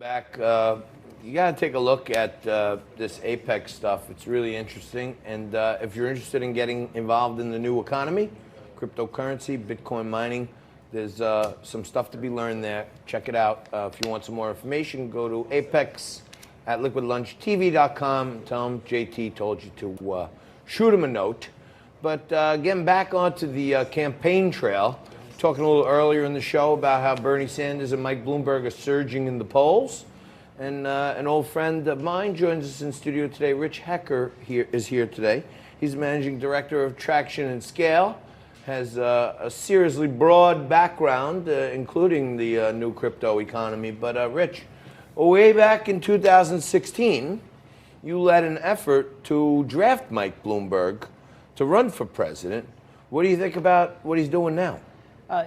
Back, you got to take a look at this Apex stuff. It's really interesting. And if you're interested in getting involved in the new economy, cryptocurrency, Bitcoin mining, there's some stuff to be learned there. Check it out. If you want some more information, go to Apex at liquidlunchtv.com. Tell them JT told you to shoot him a note. But getting back onto the campaign trail, talking a little earlier in the show about how Bernie Sanders and Mike Bloomberg are surging in the polls. And an old friend of mine joins us in studio today. Rich Hecker is here today. He's the managing director of Traction and Scale, has a seriously broad background, including the new crypto economy. But Rich, way back in 2016, you led an effort to draft Mike Bloomberg to run for president. What do you think about what he's doing now?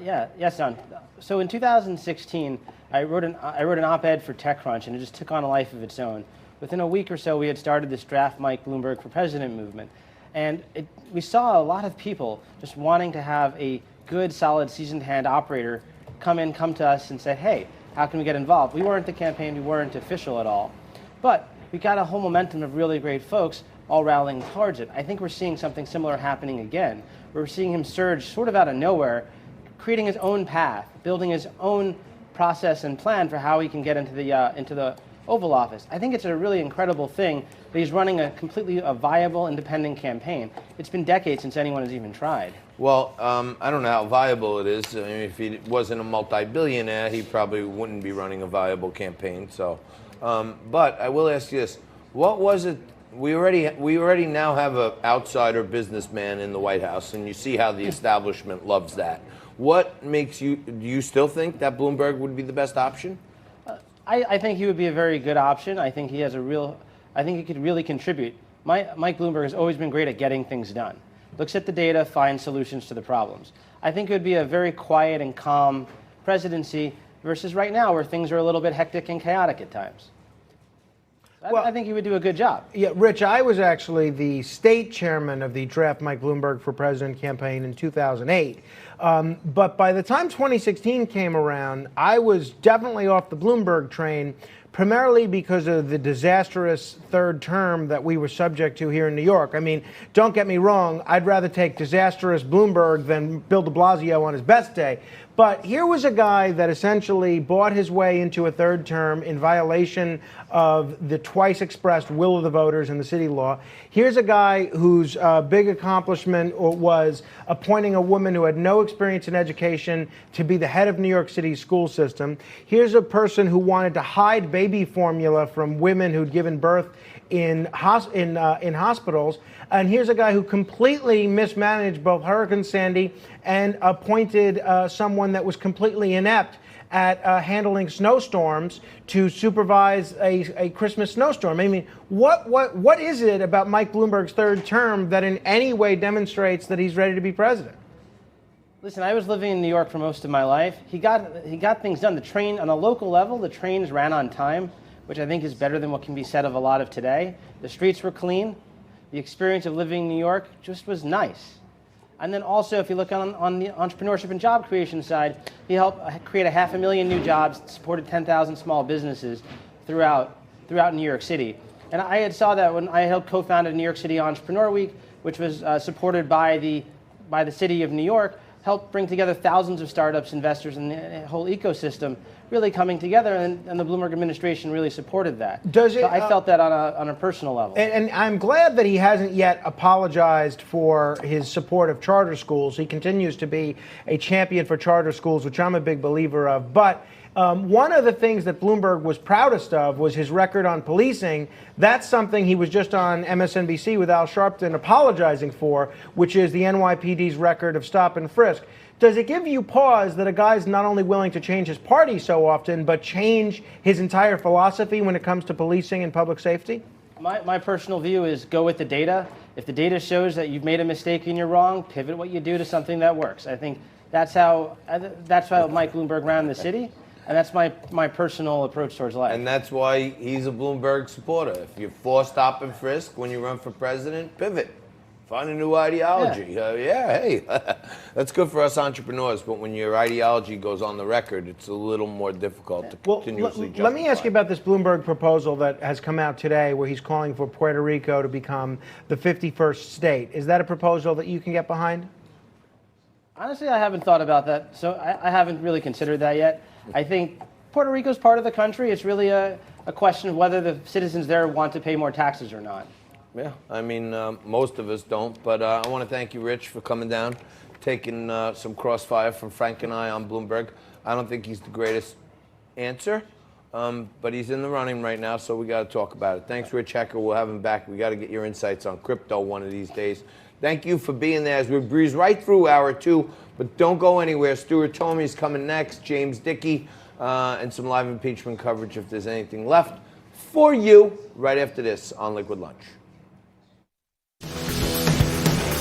Yes, Don. So in 2016, I wrote an op-ed for TechCrunch, and it just took on a life of its own. Within a week or so, we had started this draft Mike Bloomberg for president movement. And we saw a lot of people just wanting to have a good, solid, seasoned hand operator come to us and say, hey, how can we get involved? We weren't the campaign, we weren't official at all. But we got a whole momentum of really great folks all rallying towards it. I think we're seeing something similar happening again. We're seeing him surge sort of out of nowhere, creating his own path, building his own process and plan for how he can get into the Oval Office. I think it's a really incredible thing that he's running a completely viable, independent campaign. It's been decades since anyone has even tried. Well, I don't know how viable it is. I mean, if he wasn't a multi-billionaire, he probably wouldn't be running a viable campaign. So, but I will ask you this: what was it? We already now have an outsider businessman in the White House, and you see how the establishment loves that. What makes you? Do you still think that Bloomberg would be the best option? I think he would be a very good option. I think he has I think he could really contribute. Mike Bloomberg has always been great at getting things done. Looks at the data, finds solutions to the problems. I think it would be a very quiet and calm presidency versus right now where things are a little bit hectic and chaotic at times. Well, I think he would do a good job. Yeah, Rich, I was actually the state chairman of the Draft Mike Bloomberg for President campaign in 2008. But by the time 2016 came around, I was definitely off the Bloomberg train, primarily because of the disastrous third term that we were subject to here in New York. I mean, don't get me wrong, I'd rather take disastrous Bloomberg than Bill de Blasio on his best day. But here was a guy that essentially bought his way into a third term in violation of the twice expressed will of the voters in the city law. Here's a guy whose big accomplishment was appointing a woman who had no experience in education to be the head of New York City's school system. Here's a person who wanted to hide baby formula from women who'd given birth in hospitals. And here's a guy who completely mismanaged both Hurricane Sandy and appointed someone that was completely inept at handling snowstorms to supervise a Christmas snowstorm. I mean, what is it about Mike Bloomberg's third term that in any way demonstrates that he's ready to be president? Listen, I was living in New York for most of my life. He got things done. The train, on a local level, the trains ran on time, which I think is better than what can be said of a lot of today. The streets were clean. The experience of living in New York just was nice. And then also, if you look on the entrepreneurship and job creation side, he helped create 500,000 new jobs, supported 10,000 small businesses throughout New York City. And I had saw that when I helped co-founded New York City Entrepreneur Week, which was supported by the city of New York, helped bring together thousands of startups, investors, and the whole ecosystem really coming together, and the Bloomberg administration really supported that. So I felt that on a personal level. And I'm glad that he hasn't yet apologized for his support of charter schools. He continues to be a champion for charter schools, which I'm a big believer of. But one of the things that Bloomberg was proudest of was his record on policing. That's something he was just on MSNBC with Al Sharpton apologizing for, which is the NYPD's record of stop and frisk. Does it give you pause that a guy's not only willing to change his party so often, but change his entire philosophy when it comes to policing and public safety? My personal view is go with the data. If the data shows that you've made a mistake and you're wrong, pivot what you do to something that works. I think that's how Mike Bloomberg ran the city. And that's my personal approach towards life. And that's why he's a Bloomberg supporter. If you're for stop and frisk when you run for president, pivot. Find a new ideology. Hey, that's good for us entrepreneurs. But when your ideology goes on the record, it's a little more difficult to continuously justify. Let me ask you about this Bloomberg proposal that has come out today where he's calling for Puerto Rico to become the 51st state. Is that a proposal that you can get behind? Honestly, I haven't thought about that, so I haven't really considered that yet. I think Puerto Rico's part of the country. It's really a question of whether the citizens there want to pay more taxes or not. Yeah, I mean, most of us don't, but I want to thank you, Rich, for coming down, taking some crossfire from Frank and I on Bloomberg. I don't think he's the greatest answer, but he's in the running right now, so we got to talk about it. Thanks, Rich Hecker. We'll have him back. We got to get your insights on crypto one of these days. Thank you for being there as we breeze right through hour 2, but don't go anywhere. Stuart Tomey's coming next, James Dickey, and some live impeachment coverage if there's anything left for you right after this on Liquid Lunch.